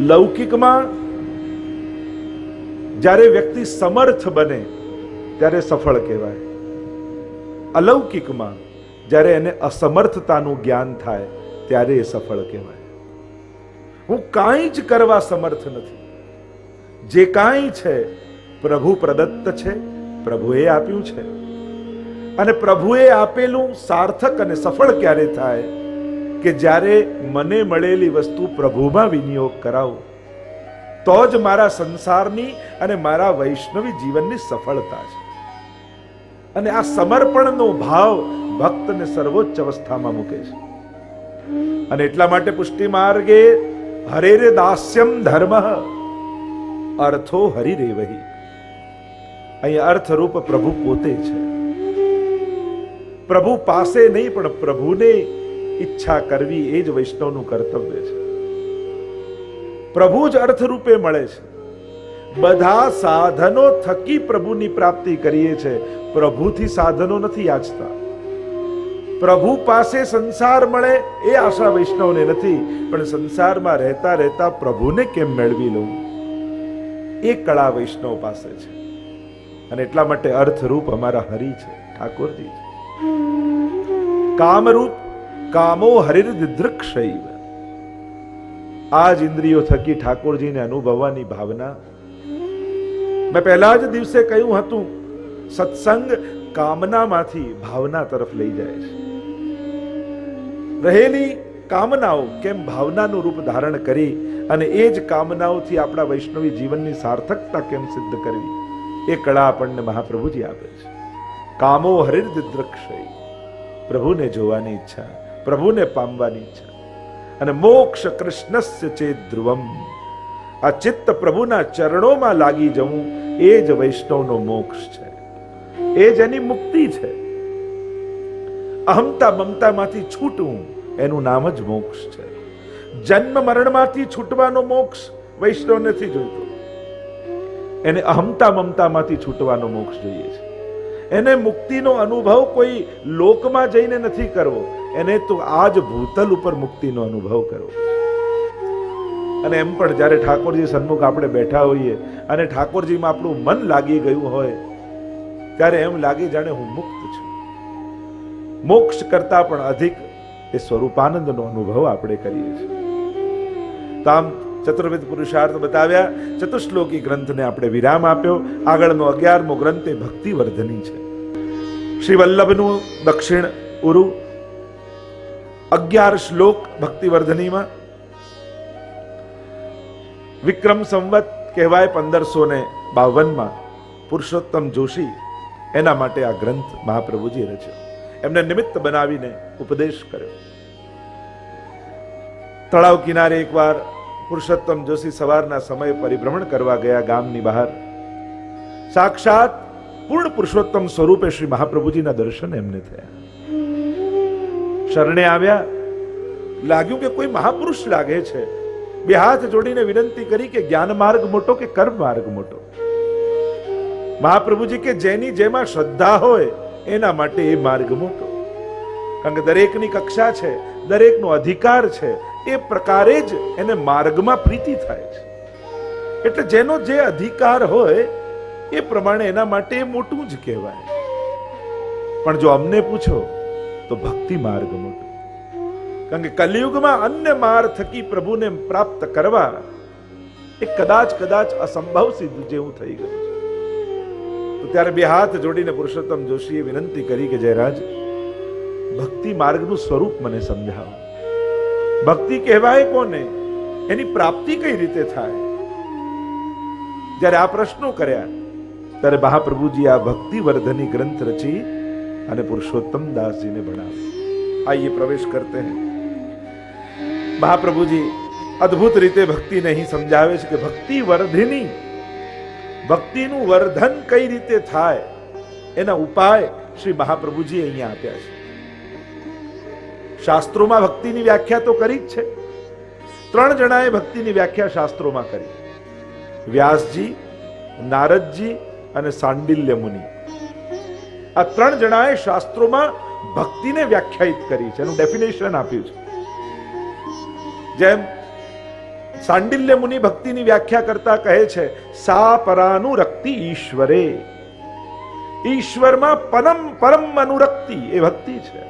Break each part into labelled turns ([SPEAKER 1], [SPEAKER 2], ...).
[SPEAKER 1] લૌકિકમાં જ્યારે વ્યક્તિ સમર્થ બને ત્યારે સફળ કહેવાય. અલૌકિકમાં જ્યારે એને અસમર્થતાનું જ્ઞાન થાય ત્યારે એ સફળ કહેવાય. હું કાંઈ જ કરવા સમર્થ નથી. જે કાંઈ છે પ્રભુ પ્રદત્ત છે, પ્રભુએ આપ્યું છે. અને પ્રભુએ આપેલું સાર્થક અને સફળ ક્યારે થાય કે જ્યારે મને મળેલી વસ્તુ પ્રભુમાં વિનિયોગ કરાવું, તો જ મારા સંસારની અને મારા વૈષ્ણવી જીવનની સફળતા છે. અને આ સમર્પણનો ભાવ ભક્તને સર્વોચ્ચ અવસ્થામાં મૂકે છે. અને એટલા માટે પુષ્ટિ માર્ગે હરેરે દાસ્યમ ધર્મ અર્થો હરિરેવહી. અહીં અર્થરૂપ પ્રભુ પોતે છે. પ્રભુ પાસે નહીં પણ પ્રભુને ઈચ્છા કરવી એ જ વૈષ્ણવનું કર્તવ્ય છે. પ્રભુ જ અર્થરૂપે મળે છે. બધા સાધનો થકી પ્રભુની પ્રાપ્તિ કરીએ છે, પ્રભુથી સાધનો નથી યાચતા. પ્રભુ પાસે સંસાર મળે એ આશા વૈષ્ણવને નથી, પણ સંસારમાં રહેતા રહેતા પ્રભુને કેમ મેળવી લઉં એ કળા વૈષ્ણવ પાસે છે. અને એટલા માટે અર્થરૂપ અમારા હરિ છે, ઠાકોરજી છે. કામરૂપ કામો હરિર્દિદૃક્ષૈવ. આ જ ઇન્દ્રિયો થકી ઠાકોરજીને અનુભવવાની ભાવના. મેં પહેલા જ દિવસે કહ્યું હતું, સત્સંગ કામનામાંથી ભાવના તરફ લઈ જાય છે. રહેલી કામનાઓ કેમ ભાવનાનું રૂપ ધારણ કરી અને એ જ કામનાઓથી આપણા વૈષ્ણવી જીવનની સાર્થકતા કેમ સિદ્ધ કરવી, એ કળા આપણને મહાપ્રભુજી આપે છે. કામો હરિર્દિદૃક્ષૈ. પ્રભુને જોવાની ઈચ્છા, પ્રભુને પામવાની ઈચ્છા. અને મોક્ષ કૃષ્ણસ્ય ચેત ધ્રુવમ. આ ચિત્ત પ્રભુના ચરણોમાં લાગી જવું એ જ વૈષ્ણવનો મોક્ષ છે, એ જ એની મુક્તિ છે. અહમતા મમતામાંથી છૂટવું એનું નામ જ મોક્ષ છે. જન્મ મરણમાંથી છૂટવાનો મોક્ષ વૈષ્ણવ નથી જોઈતો. એને અહમતા મમતામાંથી છૂટવાનો મોક્ષ જોઈએ છે. એને મુક્તિનો અનુભવ કોઈ લોકમાં જઈને નથી કરવો, એને તો આજ ભૂતલ ઉપર મુક્તિનો અનુભવ કરવો. અને એમ પણ જ્યારે ઠાકોરજી સન્મુખ આપણે બેઠા હોઈએ અને ઠાકોરજીમાં આપણું મન લાગી ગયું હોય ત્યારે એમ લાગે જાણે હું મુક્ત છું. મોક્ષ કરતા પણ અધિક એ સ્વરૂપાનંદનો અનુભવ આપણે કરીએ છીએ. તો આમ ચતુર્વિધ પુરુષાર્થ બતાવ્યા. ચતુશ્લોકી ગ્રંથને આપણે વિરામ આપ્યો. આગળનો 11મો ગ્રંથ એ ભક્તિવર્ધની છે. શ્રી વલ્લભનું દક્ષિણ ઉરુ 11 શ્લોક ભક્તિવર્ધનીમાં. વિક્રમ સંવત કહેવાય 1552માં પુરુષોત્તમ જોશી એના માટે આ ગ્રંથ મહાપ્રભુજી રચ્યો. એમને નિમિત્ત બનાવીને ઉપદેશ કર્યો. તળાવ કિનારે એકવાર પુરુષોત્તમ જોશી સવારના સમયે પરિભ્રમણ કરવા ગયા ગામની બહાર. સાક્ષાત પૂર્ણ પુરુષોત્તમ સ્વરૂપે શ્રી મહાપ્રભુજીના દર્શન એમને થયા. શરણે આવ્યા. લાગ્યું કે કોઈ મહાપુરુષ લાગે છે. બે હાથ જોડીને વિનંતી કરી કે જ્ઞાન માર્ગ મોટો કે કર્મ માર્ગ મોટો. મહાપ્રભુજી કે જેની જેમાં શ્રદ્ધા હોય એના માટે એ માર્ગ મોટો. કારણ કે દરેકની કક્ષા છે, દરેકનો અધિકાર છે, એ પ્રકારે જ એને માર્ગમાં પ્રીતિ થાય છે. એટલે જેનો જે અધિકાર હોય એ પ્રમાણે એના માટે મોટું જ કહેવાય. પણ જો અમને પૂછો તો ભક્તિ માર્ગ મોટો. કારણ કે કલિયુગમાં અન્ય માર્ગ થકી પ્રભુને પ્રાપ્ત કરવા એ કદાચ અસંભવ સિદ્ધ જેવું થઈ ગયું છે. તો ત્યારે બે હાથ જોડીને પુરુષોત્તમ જોશીએ વિનંતી કરી કે જયરાજ, ભક્તિ માર્ગનું સ્વરૂપ મને સમજાવો. ભક્તિ કહેવાય કોને, એની પ્રાપ્તિ કઈ રીતે થાય? જ્યારે આ પ્રશ્નો કર્યા ત્યારે મહાપ્રભુજી આ ભક્તિવર્ધની ગ્રંથ રચી અને પુરુષોત્તમ દાસજીને ભણાવ્યો. आइए प्रवेश करते हैं. महाप्रभुजी अद्भुत रीते भक्ति नहीं समझावे છે કે ભક્તિ વર્ધિની, ભક્તિનું વર્ધન કઈ રીતે થાય એના ઉપાય શ્રી મહાપ્રભુજી અહીંયા આપ્યા છે. શાસ્ત્રોમાં ભક્તિની વ્યાખ્યા તો કરી જ છે. 3 જણાએ ભક્તિની વ્યાખ્યા શાસ્ત્રોમાં કરી. વ્યાસજી, નારદજી અને સાંડિલ્ય મુનિ. આ 3 જણાએ શાસ્ત્રોમાં ભક્તિને વ્યાખ્યાયિત કરી છે, એનું ડેફિનેશન આપ્યું છે. જેમ સાંડિલ્ય મુનિ ભક્તિની વ્યાખ્યા કરતા કહે છે, સા પરાનુરક્તિ ઈશ્વરે, ઈશ્વરમાં પરમ અનુરક્તિ એ ભક્તિ છે.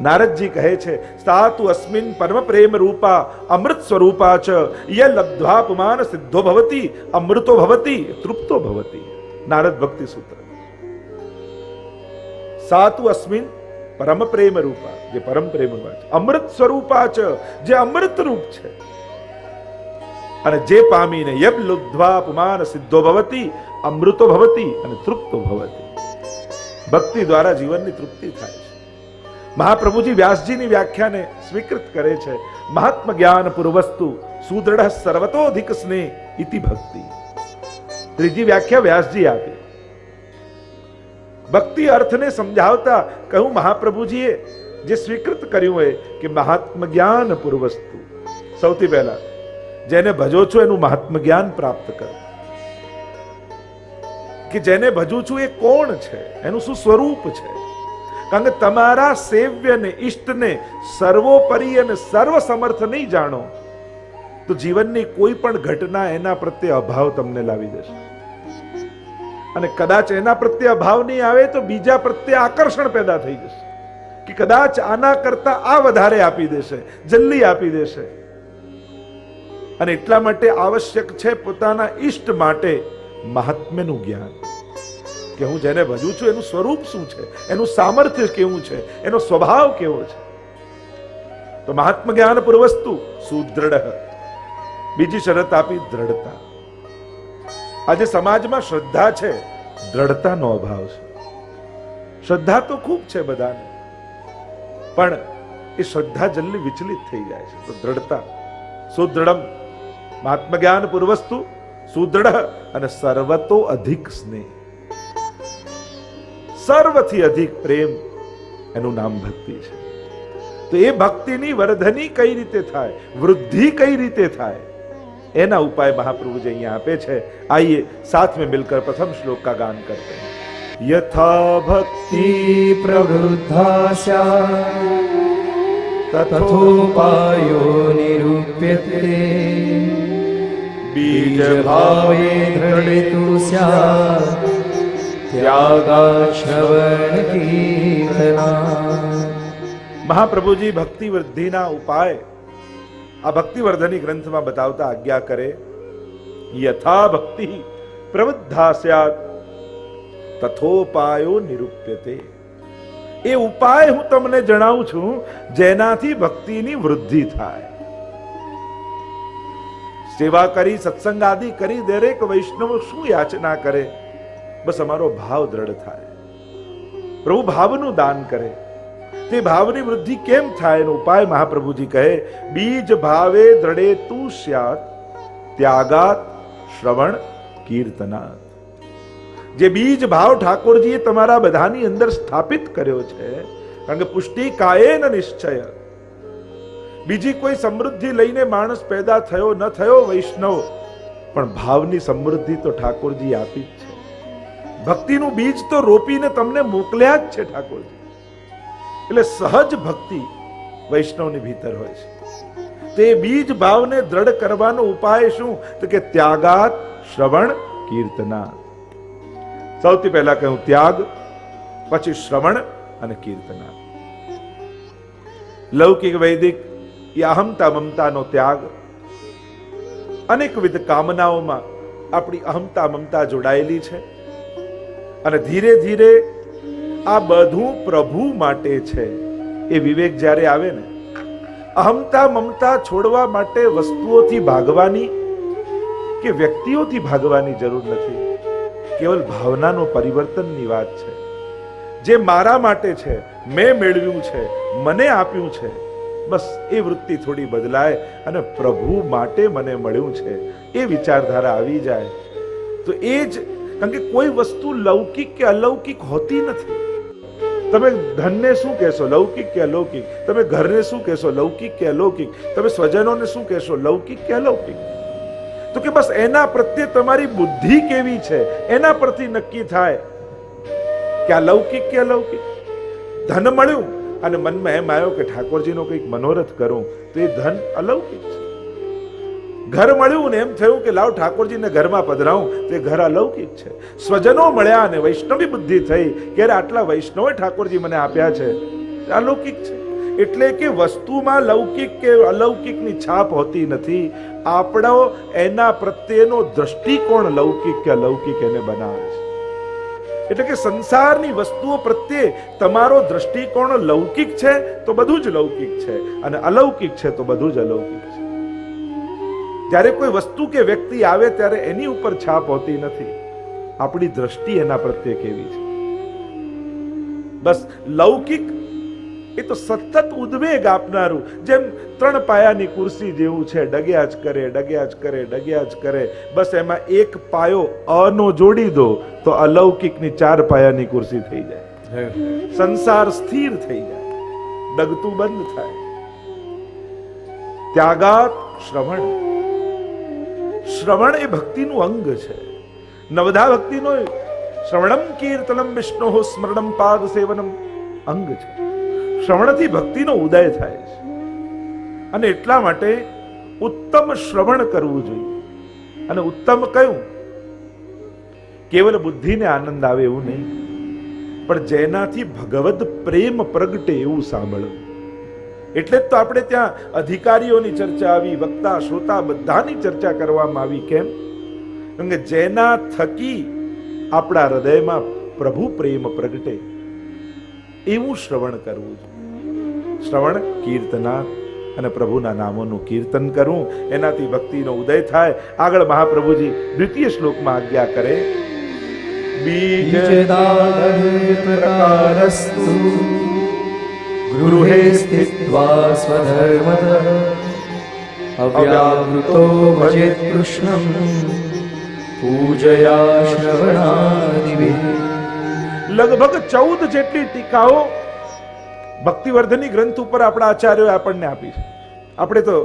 [SPEAKER 1] નારદજી કહે છે, સાતુ અસ્મિન પરમ પ્રેમ રૂપા અમૃત સ્વરૂપા ચ ય લબ્ધ્વા પુમાન સિદ્ધો ભવતી અમૃતો ભવતી તૃપ્તો ભવતી. નારદ ભક્તિ સૂત્ર. સાતુ અસ્મિન પરમ પ્રેમ રૂપા, જે પરમ પ્રેમ રૂપા છે, અમૃત સ્વરૂપા ચ, જે અમૃત રૂપ છે, અને જે પામીને યબ લુબ્ધ્વા પુમાન સિદ્ધો ભવતી અમૃતો ભવતી અને તૃપ્તો ભવતી. ભક્તિ દ્વારા જીવનની તૃપ્તિ થાય છે. મહાપ્રભુજી વ્યાસજીની વ્યાખ્યાને સ્વીકૃત કરે છે, મહાત્મ જ્ઞાન પૂર્વસ્તુ સુદૃઢ સર્વતોધિક સ્નેહ ઇતિ ભક્તિ. ત્રીજી વ્યાખ્યા વ્યાસજી આપી. ભક્તિ અર્થને સમજાવતા કહ્યું મહાપ્રભુજીએ જે સ્વીકૃત કર્યું હોય કે મહાત્મ જ્ઞાન પૂર્વસ્તુ, સૌથી પહેલા જેને ભજો છો એનું મહાત્મ જ્ઞાન પ્રાપ્ત કરો, કે જેને ભજું છું એ કોણ છે, એનું શું સ્વરૂપ છે. કારણ કે તમારા સેવ્યને ઈષ્ટને સર્વોપરી અને સર્વ સમર્થ નહીં જાણો તો જીવનની કોઈ પણ ઘટના એના પ્રત્યે અભાવ તમને લાવી દેશે, અને કદાચ એના પ્રત્યે અભાવ નહીં આવે તો બીજા પ્રત્યે આકર્ષણ પેદા થઈ જશે કે કદાચ આના કરતા આ વધારે આપી દેશે, જલ્દી આપી દેશે. અને એટલા માટે આવશ્યક છે પોતાના ઈષ્ટ માટે મહાત્મ્યનું જ્ઞાન, કે હું જેને ભજું છું એનું સ્વરૂપ શું છે, એનું સામર્થ્ય કેવું છે, એનો સ્વભાવ કેવો છે. તો મહાત્મ જ્ઞાન પૂર્વસ્તુ સુદૃઢ. બીજી શરત આપી દ્રઢતા. આજે સમાજમાં શ્રદ્ધા છે, દ્રઢતાનો અભાવ છે. શ્રદ્ધા તો ખૂબ છે બધાને, પણ એ શ્રદ્ધા જલ્દી વિચલિત થઈ જાય છે. તો દ્રઢતા, સુદૃઢમ, મહાત્મ જ્ઞાન પૂર્વસ્તુ સુદૃઢ અને સર્વતો અધિક સ્નેહ, સર્વથી અધિક પ્રેમ, એનું નામ ભક્તિ છે. તો એ ભક્તિની વર્ધની કઈ રીતે થાય, વૃદ્ધિ કઈ રીતે થાય, એના ઉપાય મહાપ્રભુજી અહીંયા આપે છે. આइए साथ में मिलकर प्रथम श्लोक का गान करते हैं. यथा भक्ति
[SPEAKER 2] प्रवृद्धा तथोपायो निरूप्यते बीज भावे दृढेतु स्यात् त्यागात् श्रवण कीर्तना.
[SPEAKER 1] મહાપ્રભુજી ભક્તિ વૃદ્ધિના ઉપાય આ ભક્તિવર્ધની ગ્રંથમાં બતાવતા આજ્ઞા કરે, યથા ભક્તિ પ્રવૃદ્ધા સ્યાત તથોપાયો નિરૂપ્યતે. એ ઉપાય હું તમને જણાવું છું જેનાથી ભક્તિની વૃદ્ધિ થાય. સેવા કરી, સત્સંગ આદિ કરી દરેક વૈષ્ણવ શું યાચના કરે, બસ અમારો ભાવ દ્રઢ થાય, પ્રભુ ભાવનું દાન કરે. તે ભાવની વૃદ્ધિ કેમ થાય એનો ઉપાય મહાપ્રભુજી કહે, બીજ ભાવે દ્રઢે તું સ્યાત ત્યાગાત શ્રવણ કીર્તનાત. જે બીજ ભાવ ઠાકોરજીએ તમારા બધાની અંદર સ્થાપિત કર્યો છે, કારણ કે પુષ્ટિ કાયેન નિશ્ચય, બીજી કોઈ સમૃદ્ધિ લઈને માણસ પેદા થયો ન થયો વૈષ્ણવ, પણ ભાવની સમૃદ્ધિ તો ઠાકોરજી આપી જ છે. ભક્તિનું બીજ તો રોપીને તમને મોકલ્યા જ છે ઠાકોરજી. એટલે સહજ ભક્તિ વૈષ્ણવની ભીતર હોય છે. તે બીજ ભાવને દ્રઢ કરવાનો ઉપાય શું, તો કે ત્યાગાત શ્રવણ કીર્તના. સૌથી પહેલા કહ્યું ત્યાગ, પછી શ્રવણ અને કીર્તના. લૌકિક વૈદિક એ અહમતા મમતાનો ત્યાગ. અનેકવિધ કામનાઓમાં આપણી અહમતા મમતા જોડાયેલી છે, અને ધીરે ધીરે આ બધું પ્રભુ માટે છે એ વિવેક જ્યારે આવે ને, અહમતા મમતા છોડવા માટે વસ્તુઓથી ભાગવાની કે વ્યક્તિઓથી ભાગવાની જરૂર નથી. કેવલ ભાવનાનો પરિવર્તનની વાત છે. જે મારા માટે છે, મેં મેળવ્યું છે, મને આપ્યું છે, બસ એ વૃત્તિ થોડી બદલાય અને પ્રભુ માટે મને મળ્યું છે એ વિચારધારા આવી જાય તો એ જ. કારણ કે કોઈ વસ્તુ લૌકિક કે અલૌકિક હોતી નથી. તમે ધનને શું કહેશો, લૌકિક કે અલૌકિક? તમે ઘરને શું કહેશો, લૌકિક કે અલૌકિક? તમે સ્વજનોને શું કહેશો, લૌકિક કે અલૌકિક? તો કે બસ એના પ્રત્યે તમારી બુદ્ધિ કેવી છે એના પરથી નક્કી થાય કે આ લૌકિક કે અલૌકિક. ધન મળ્યું અને મનમાં એમ આવ્યો કે ઠાકોરજીનો કંઈક મનોરથ કરું, તો એ ધન અલૌકિક છે. ઘર મળ્યું ને એમ થયું કે લાવ ઠાકોરજીને ઘરમાં પધરાવું, તે ઘર અલૌકિક છે. સ્વજનો મળ્યા અને વૈષ્ણવી બુદ્ધિ થઈ કે આટલા વૈષ્ણવે ઠાકોરજી મને આપ્યા છે, અલૌકિક છે. એટલે કે વસ્તુમાં લૌકિક કે અલૌકિકની છાપ હોતી નથી. આપણો એના પ્રત્યેનો દ્રષ્ટિકોણ લૌકિક કે અલૌકિક એને બનાવે છે. એટલે કે સંસારની વસ્તુઓ પ્રત્યે તમારો દ્રષ્ટિકોણ લૌકિક છે તો બધું જ લૌકિક છે, અને અલૌકિક છે તો બધું જ અલૌકિક છે. જ્યારે કોઈ વસ્તુ કે વ્યક્તિ આવે ત્યારે એની ઉપર છાપ હોતી નથી, આપણી દ્રષ્ટિ એના પ્રત્યે કેવી છે. બસ લૌકિક એ તો સતત ઉદ્વેગ આપનારું, જેમ 3 પાયાની ખુરશી જેવું છે, ડગ્યા જ કરે, ડગ્યા જ કરે, ડગ્યા જ કરે. બસ એમાં એક પાયો અનો જોડી દો તો અલૌકિકની 4 પાયાની ખુરશી થઈ જાય. સંસાર સ્થિર થઈ જાય, ડગતું બંધ થાય. ત્યાગાત શ્રવણ. શ્રવણ એ ભક્તિનું અંગ છે. નવધા ભક્તિનો શ્રવણમ કીર્તનમ વિષ્ણુ સ્મરણમ પાદ સેવનમ અંગ છે. શ્રવણથી ભક્તિનો ઉદય થાય છે, અને એટલા માટે ઉત્તમ શ્રવણ કરવું જોઈએ. અને ઉત્તમ કયું? કેવલ બુદ્ધિને આનંદ આવે એવું નહીં, પણ જેનાથી ભગવદ પ્રેમ પ્રગટે એવું સાંભળવું. એટલે જ તો આપણે ત્યાં અધિકારીઓની ચર્ચા આવી, વક્તા શ્રોતા બધાની ચર્ચા કરવામાં આવી. કેમ? કારણ કે જેના થકી આપણા હૃદયમાં પ્રભુ પ્રેમ પ્રગટે એવું શ્રવણ કરવું જોઈએ. શ્રવણ કીર્તના, અને પ્રભુના નામોનું કીર્તન કરવું, એનાથી ભક્તિનો ઉદય થાય. આગળ મહાપ્રભુજી દ્વિતીય શ્લોકમાં આજ્ઞા કરે,
[SPEAKER 2] બીજદાઢ્ય પ્રકારસ્તુ ગૃહે સ્થિત્વા સ્વધર્મતઃ અવ્યાવૃતો ભજેત કૃષ્ણં પૂજયા શ્રવણાદિભિઃ.
[SPEAKER 1] લગભગ 14 જેટલી ટીકાઓ ભક્તિવર્ધની ગ્રંથ ઉપર આપણા આચાર્યોએ આપણને આપી છે. આપણે તો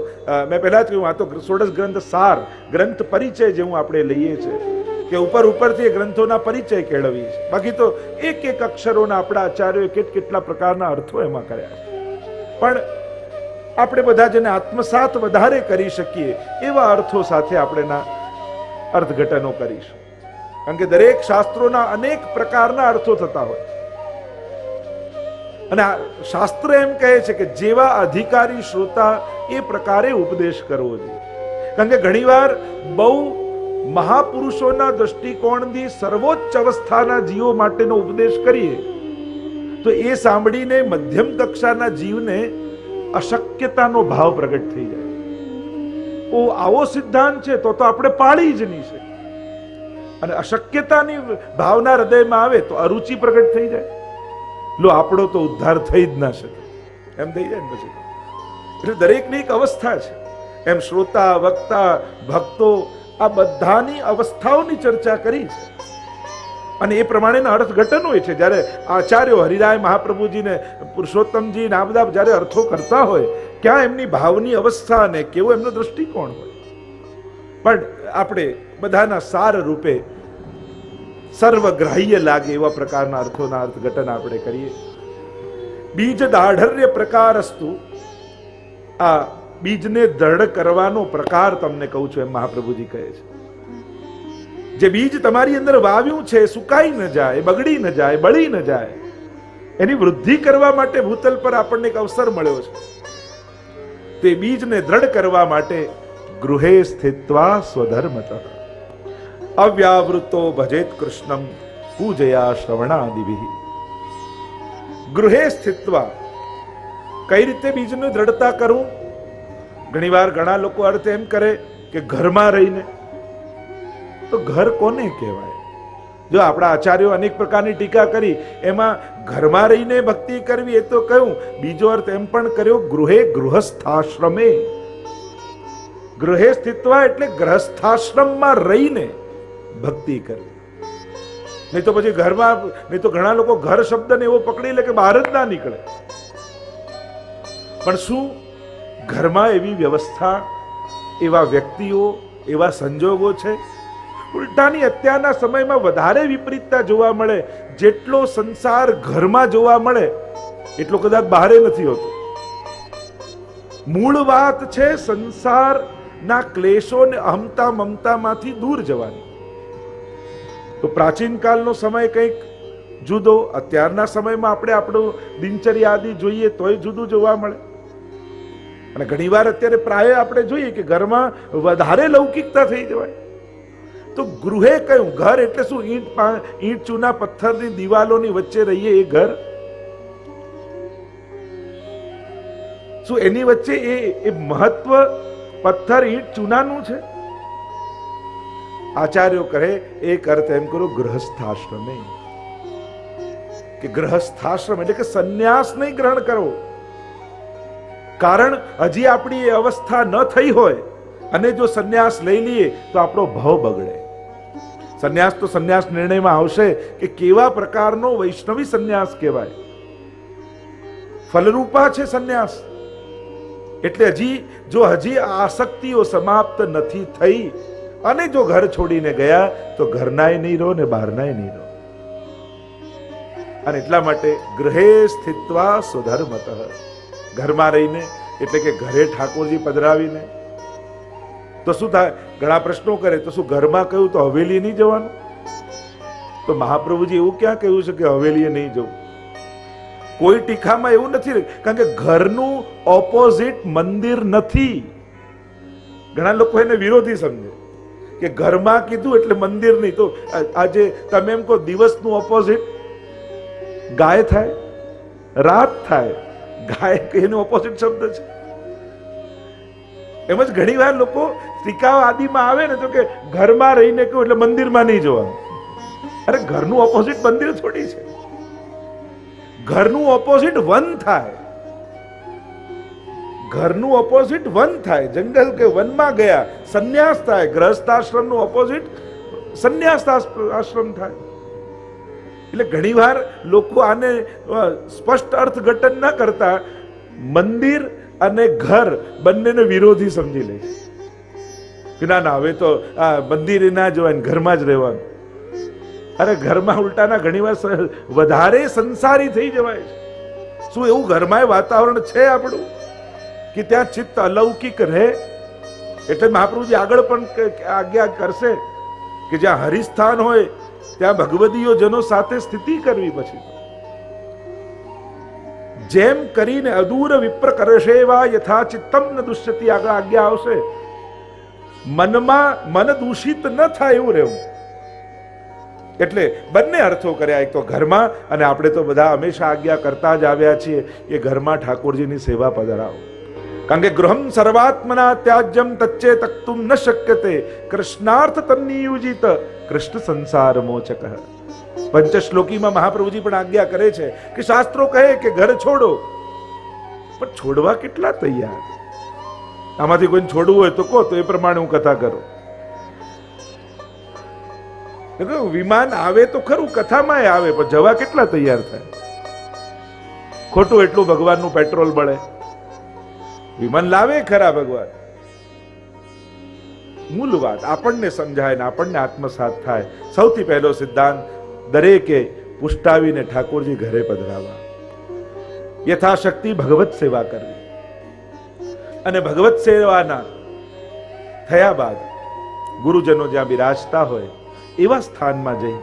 [SPEAKER 1] મેં પહેલા જ કહ્યું, આ તો 16 ગ્રંથ સાર, ગ્રંથ પરિચય જેવું આપણે લઈએ છીએ કે ઉપરથી ગ્રંથોના પરિચય કેળવીએ છીએ. બાકી તો એક અક્ષરોના આપણા આચાર્યોએ કેટલા પ્રકારના અર્થો એમાં કર્યા છે. પણ આપણે બધા જેને આત્મસાત વધારે કરી શકીએ એવા અર્થો સાથે આપણે અર્થઘટનો કરીશું. કારણ કે દરેક શાસ્ત્રોના અનેક પ્રકારના અર્થો થતા હોય, અને શાસ્ત્ર એમ કહે છે કે જેવા અધિકારી શ્રોતા એ પ્રકારે ઉપદેશ કરવો જોઈએ. કારણ કે ઘણીવાર બહુ મહાપુરુષોના દ્રષ્ટિકોણથી સર્વોચ્ચ અવસ્થાના જીવો માટેનો ઉપદેશ કરીએ તો એ સાંભળીને મધ્યમ કક્ષાના જીવને અશક્યતાનો ભાવ પ્રગટ થઈ જાય. ઓ આવો સિદ્ધાંત છે તો આપણે પાળી જ નહીં છે. અને અશક્યતાની ભાવના હૃદયમાં આવે તો અરુચિ પ્રગટ થઈ જાય. લો આપણો તો ઉદ્ધાર થઈ જ ના શકે એમ થઈ જાય ને પછી. એટલે દરેકની એક અવસ્થા છે. એમ શ્રોતા, વક્તા, ભક્તો આ બધાની અવસ્થાઓની ચર્ચા કરી છે, અને એ પ્રમાણેના અર્થઘટનો છે. જ્યારે આચાર્યો હરિરાય મહાપ્રભુજીને પુરુષોત્તમજી આ બધા જ્યારે અર્થો કરતા હોય, ક્યાં એમની ભાવની અવસ્થા ને કેવો એમનો દ્રષ્ટિકોણ હોય. પણ આપણે બધાના સાર રૂપે સર્વગ્રાહ્ય લાગે એવા પ્રકારના અર્થોના અર્થઘટન આપણે કરીએ. બીજ દાઢર્ય પ્રકારસ્તુ, આ બીજને દ્રઢ કરવાનો પ્રકાર તમને કહું છું એમ મહાપ્રભુજી કહે છે. જે બીજ તમારી અંદર વાવ્યું છે સુકાઈ ન જાય, બગડી ન જાય, બળી ન જાય, એની વૃદ્ધિ કરવા માટે ભૂતલ પર આપણને એક અવસર મળ્યો છે. તે બીજને દ્રઢ કરવા માટે ગૃહે સ્થિત્વા સ્વધર્મતઃ અવ્યાવૃતો ભજેત કૃષ્ણમ પૂજયા શ્રવણાદિભિઃ. ગૃહે સ્થિત્વા, કઈ રીતે બીજની દ્રઢતા કરવું? ઘણીવાર ઘણા લોકો અર્થ એમ કરે કે ઘરમાં રહીને. તો ઘર કોને કહેવાય? જો આપણા આચાર્યો અનેક પ્રકારની ટીકા કરી, એમાં ઘરમાં રહીને ભક્તિ કરવી એ તો કહ્યું. બીજો અર્થ એમ પણ કર્યો ગૃહે ગૃહસ્થાશ્રમે. ગૃહે સ્થિત્વા એટલે ગૃહસ્થાશ્રમમાં રહીને ભક્તિ કરવી. નહીં તો પછી ઘરમાં, નહીં તો ઘણા લોકો ઘર શબ્દને એવો પકડી લે કે બહાર જ ના નીકળે. પણ શું ઘરમાં એવી વ્યવસ્થા, એવા વ્યક્તિઓ, એવા સંજોગો છે? ઉલટાની અત્યારના સમયમાં વધારે વિપરીતતા જોવા મળે. જેટલો સંસાર ઘરમાં જોવા મળે એટલો કદાચ બહારે નથી હોતો. મૂળ વાત છે સંસાર ના ક્લેશો ને અહમતા મમતામાંથી દૂર જવાની. તો પ્રાચીન કાળનો સમય કંઈક જુદો, અત્યારના સમયમાં આપણે આપણું દિનચર્યા આદિ જોઈએ તોય જુદું જોવા મળે. અને ઘણીવાર અત્યારે પ્રાય આપણે જોઈએ કે ઘરમાં વધારે લૌકિકતા થઈ જવાય. તો ગૃહે કયું? ઘર એટલે શું? ઈંટ ચૂના પથ્થરની દિવાલોની વચ્ચે રહીએ એ ઘર? શું એની વચ્ચે એ મહત્વ પથ્થર ઈંટ ચૂનાનું છે? આચાર્યો કહે એક અર્થ એમ કરો ગૃહસ્થાશ્રમે, કે ગૃહસ્થાશ્રમ એટલે કે સંન્યાસ નહીં ગ્રહણ કરવો. કારણ હજી આપણી એ અવસ્થા ન થઈ હોય અને જો સંન્યાસ લઈ લઈએ તો આપણો ભાવ બગડે. સંન્યાસ તો સંન્યાસ નિર્ણયમાં આવશે કે કેવા પ્રકારનો વૈષ્ણવી સંન્યાસ કહેવાય. ફલરૂપા છે સંન્યાસ. એટલે હજી આસક્તિઓ સમાપ્ત નથી થઈ અને જો ઘર છોડીને ગયા તો ઘરનાય નહીં રહો ને બહારનાય નહીં રહો. અને એટલા માટે ગૃહે સ્થિત્વા સ્વધર્મતઃ, ઘરમાં રહીને એટલે કે ઘરે ઠાકોરજી પધરાવીને. તો શું થાય? ઘણા પ્રશ્નો કરે તો શું ઘરમાં કહ્યું તો હવેલી નહીં જવાનું? તો મહાપ્રભુજી એવું ક્યાં કહ્યું છે કે હવેલીએ નહીં જવું? કોઈ ટીકામાં એવું નથી, કારણ કે ઘરનું ઓપોઝિટ મંદિર નથી. ઘણા લોકો એને વિરોધી સમજે કે ઘરમાં કીધું એટલે મંદિર નહીં. તો આજે તમે એમ કહો દિવસનું ઓપોઝિટ ગાય થાય, રાત થાય. ગાય એનો ઓપોઝિટ શબ્દ છે. એમ જ ઘણી વાર લોકો ટીકા આદિમાં આવે ને તો કે ઘરમાં રહીને કહ્યું એટલે મંદિરમાં નહીં જવાનું. અરે ઘરનું ઓપોઝિટ મંદિર થોડી છે. ઘરનું ઓપોઝિટ વન થાય. ઘરનું ઓપોઝિટ વન થાય. જંગલ કે વનમાં ગયા સંન્યાસ થાય. ગ્રહસ્થાશ્રમનું ઓપોઝિટ સંન્યાસ આશ્રમ થાય. એટલે ઘણીવાર લોકો આને સ્પષ્ટ અર્થઘટન ન કરતા મંદિર અને ઘર બંનેને વિરોધી સમજી લે છે. ના હવે તો આ મંદિરે ના જવાય, ઘરમાં જ રહેવાનું. અરે ઘરમાં ઉલટાના ઘણીવાર વધારે સંસારી થઈ જવાય છે. શું એવું ઘરમાં વાતાવરણ છે આપણું કે ત્યાં ચિત્ત અલૌકિક રહે? એટલે મહાપ્રભુજી આગળ પણ આજ્ઞા કરશે કે જ્યાં હરિસ્થાન હોય ત્યાં ભગવદીયો જનો સાથે સ્થિતિ કરવી. પછી જેમ કરીને અદૂર વિપ્ર કરશેવા યથા ચિત્તમ ન દુષ્યતિ, આગળ આજ્ઞા આવશે. મનમાં મન દૂષિત ન થાય એવું રહેવું. એટલે બંને અર્થો કર્યા. એક તો ઘરમાં, અને આપણે તો બધા હંમેશા આજ્ઞા કરતા જ આવ્યા છીએ કે ઘરમાં ઠાકોરજીની સેવા પધરાવો. કારણ કે ગૃહમ સર્વાત્મના ત્યાજ્યમ તચ્ચે તક્તુમ ન શક્યતે કૃષ્ણાર્થ તન્નિયુજિત કૃષ્ણ સંસાર મોચક. પંચશ્લોકીમાં મહાપ્રભુજી પણ આજ્ઞા કરે છે કે શાસ્ત્રો કહે કે ઘર છોડો, પણ છોડવા કેટલા તૈયાર? આમાંથી કોઈને છોડવું હોય તો કહો, તો એ પ્રમાણે હું કથા કરું. વિમાન આવે તો ખરું, કથામાં આવે, પણ જવા કેટલા તૈયાર થાય? ખોટું એટલું ભગવાનનું પેટ્રોલ બળે. વિમાન લાવે ખરા ભગવાન, મૂળ વાત આપણને સમજાય ને આપણને આત્મસાત થાય. સૌથી પહેલો સિદ્ધાંત દરેકે પુષ્ટાવીને ઠાકોરજી ઘરે પધરાવા, યથાશક્તિ ભગવત સેવા કરવી. અને ભગવત સેવાના થયા બાદ ગુરુજનો જ્યાં બિરાજતા હોય એવા સ્થાનમાં જઈ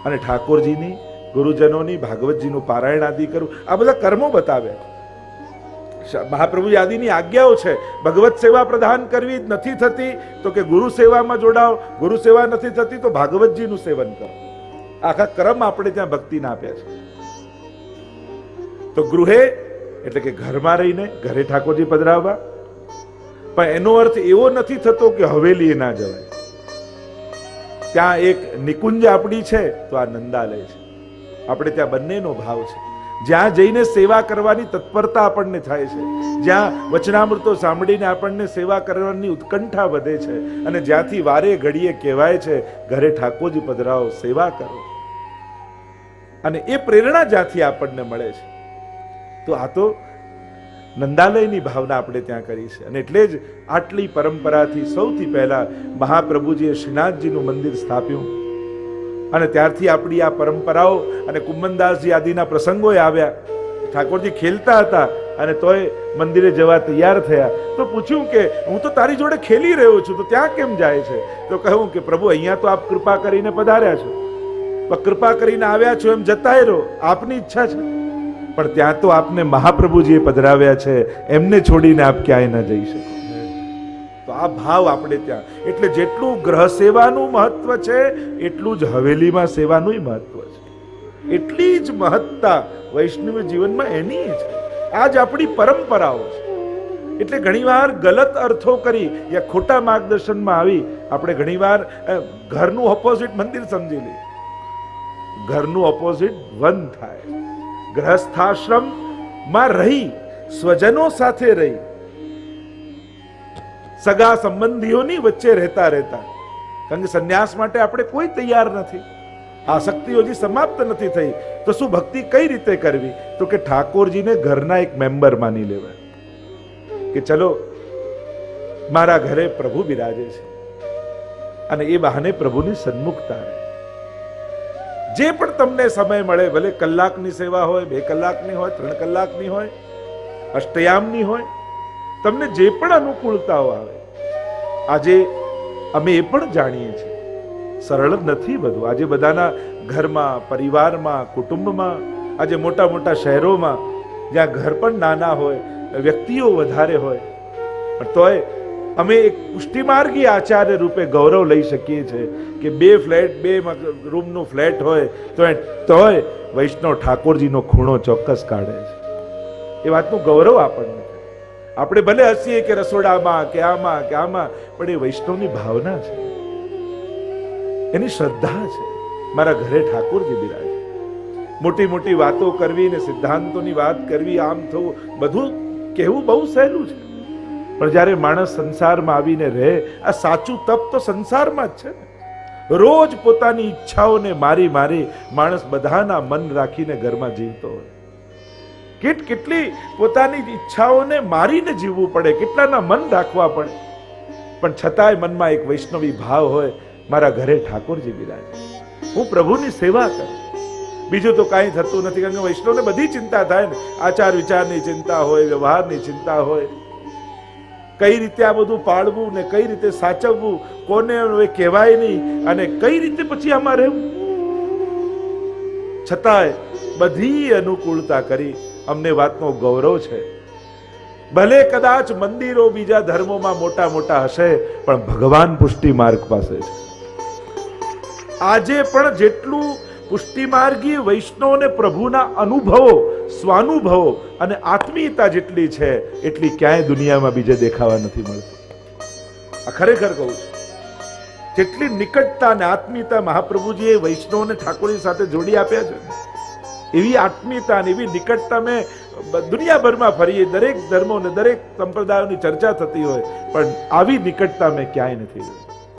[SPEAKER 1] અને ઠાકોરજીની, ગુરુજનોની, ભાગવતજીનું પારાયણ આદિ કરવું. આ બધા કર્મો બતાવ્યા. મહાપ્રભુ આદિની આજ્ઞાઓ છે. ભગવત સેવા પ્રદાન કરવી નથી થતી તો કે ગુરુ સેવામાં જોડાઓ, ગુરુ સેવા નથી થતી તો ભાગવતજીનું સેવન કરો. આખા ક્રમ આપણે ત્યાં ભક્તિના આપ્યા છે. તો ગૃહે એટલે કે ઘરમાં રહીને ઘરે ઠાકોરજી પધરાવવા. પણ એનો અર્થ એવો નથી થતો કે હવેલીએ ના જવાય. ત્યાં એક નિકુંજ આપણી છે તો આ નંદાલય છે. આપણે ત્યાં બંનેનો ભાવ છે. જ્યાં જઈને સેવા કરવાની તત્પરતા આપણને થાય છે, જ્યાં વચનામૃતો સાંભળીને આપણને સેવા કરવાની ઉત્કંઠા વધે છે, અને જ્યાંથી વારે ઘડીએ કહેવાય છે ઘરે ઠાકોરજી પધરાવો, સેવા કરો, અને એ પ્રેરણા જ્યાંથી આપણને મળે છે, તો આ તો નંદાલયની ભાવના આપણે ત્યાં કરી છે. અને એટલે જ આટલી પરંપરાથી સૌથી પહેલા મહાપ્રભુજીએ શ્રીનાથજીનું મંદિર સ્થાપ્યું. અને ત્યારથી આપણી આ પરંપરાઓ અને કુંભનદાસજી આદિના પ્રસંગો આવ્યા. ઠાકોરજી ખેલતા હતા અને તોય મંદિરે જવા તૈયાર થયા. તો પૂછ્યું કે હું તો તારી જોડે ખેલી રહ્યો છું, તો ત્યાં કેમ જાય છે? તો કહ્યું કે પ્રભુ, અહીંયા તો આપ કૃપા કરીને પધાર્યા છો, પણ કૃપા કરીને આવ્યા છો એમ જતાય રહો, આપની ઈચ્છા છે. પણ ત્યાં તો આપને મહાપ્રભુજીએ પધરાવ્યા છે, એમને છોડીને આપ ક્યાંય ન જઈ શકો. તો આ ભાવ આપણે ત્યાં, એટલે જેટલું ગ્રહ સેવાનું મહત્વ છે એટલું જ હવેલીમાં સેવાનું મહત્વ છે. એટલી જ મહત્તા વૈષ્ણવ જીવનમાં એની છે. આ જ આપણી પરંપરાઓ છે. એટલે ઘણીવાર ગલત અર્થો કરી યા ખોટા માર્ગદર્શનમાં આવી આપણે ઘણીવાર ઘરનું ઓપોઝિટ મંદિર સમજી લઈએ. ઘરનું ઓપોઝિટ વન થાય. ગ્રહસ્થાશ્રમમાં રહી, સ્વજનો સાથે રહી, સગા સંબંધીઓની વચ્ચે રહેતા કારણ કે સંન્યાસ માટે આપણે કોઈ તૈયાર નથી. આસક્તિ હજી સમાપ્ત નથી થઈ, તો શું ભક્તિ કઈ રીતે કરવી? તો કે ઠાકોરજીને ઘરના એક મેમ્બર માની લેવા, કે ચલો મારા ઘરે પ્રભુ બિરાજે છે, અને એ બહાને પ્રભુની સન્મુખતા રહે. જે પણ તમને સમય મળે, ભલે કલાકની સેવા હોય, 2 કલાકની હોય, 3 કલાકની હોય, અષ્ટયામની હોય, તમને જે પણ અનુકૂળતાઓ આવે. આજે અમે એ પણ જાણીએ છીએ સરળ નથી બધું. આજે બધાના ઘરમાં, પરિવારમાં, કુટુંબમાં, આજે મોટા મોટા શહેરોમાં જ્યાં ઘર પણ નાના હોય, વ્યક્તિઓ વધારે હોય, પણ તોય અમે એક પુષ્ટિમાર્ગી આચાર્ય રૂપે ગૌરવ લઈ શકીએ છીએ કે 2 ફ્લેટ, 2 રૂમનું ફ્લેટ હોય તોય વૈષ્ણવ ઠાકોરજીનો ખૂણો ચોક્કસ કાઢે છે. એ વાતનું ગૌરવ આપણને. આપણે ભલે હસીએ કે રસોડામાં કે આમાં કે આમાં, પણ એ વૈષ્ણવની ભાવના છે, એની શ્રદ્ધા છે. મારા ઘરે ઠાકોરજી બિરાજે. મોટી મોટી વાતો કરવી ને સિદ્ધાંતોની વાત કરવી, આમ થવું, બધું કહેવું બહુ સહેલું છે, પણ જ્યારે માણસ સંસારમાં આવીને રહે, આ સાચું તપ તો સંસારમાં જ છે ને. રોજ પોતાની ઈચ્છાઓને મારી માણસ બધાના મન રાખીને ઘરમાં જીવતો હોય. કેટલી પોતાની ઈચ્છાઓને મારીને જીવવું પડે, કેટલાના મન રાખવા પડે, પણ છતાંય મનમાં એક વૈષ્ણવી ભાવ હોય, મારા ઘરે ઠાકોરજી બિરાજે, હું પ્રભુની સેવા કરું. બીજું તો કાંઈ થતું નથી, કારણ કે વૈષ્ણવને બધી ચિંતા થાય ને. આચાર વિચારની ચિંતા હોય, વ્યવહારની ચિંતા હોય, કઈ રીતે આ બધું પાળવું ને કઈ રીતે સાચવવું, કોને કહેવાય નહીં, અને કઈ રીતે પછી આમાં રહેવું. છતાંય બધી અનુકૂળતા કરી. અમને વાતનો ગૌરવ છે. ભલે કદાચ મંદિરો બીજા ધર્મોમાં મોટા મોટા હશે, પણ ભગવાન પુષ્ટિ માર્ગ પાસે છે. આજે પણ જેટલું પુષ્ટિ માર્ગી વૈષ્ણવને પ્રભુના અનુભવો, સ્વાનુભવો અને આત્મીયતા જેટલી છે, એટલી ક્યાંય દુનિયામાં બીજે દેખાવા નથી મળતી. આ ખરેખર કહું છું. જેટલી નિકટતા અને આત્મીયતા મહાપ્રભુજીએ વૈષ્ણવને ઠાકોરજી સાથે જોડી આપ્યા છે, એવી આત્મીયતા અને એવી નિકટતા મેં દુનિયાભરમાં ફરીએ, દરેક ધર્મો અને દરેક સંપ્રદાયોની ચર્ચા થતી હોય, પણ આવી નિકટતા મેં ક્યાંય નથી જોઈ.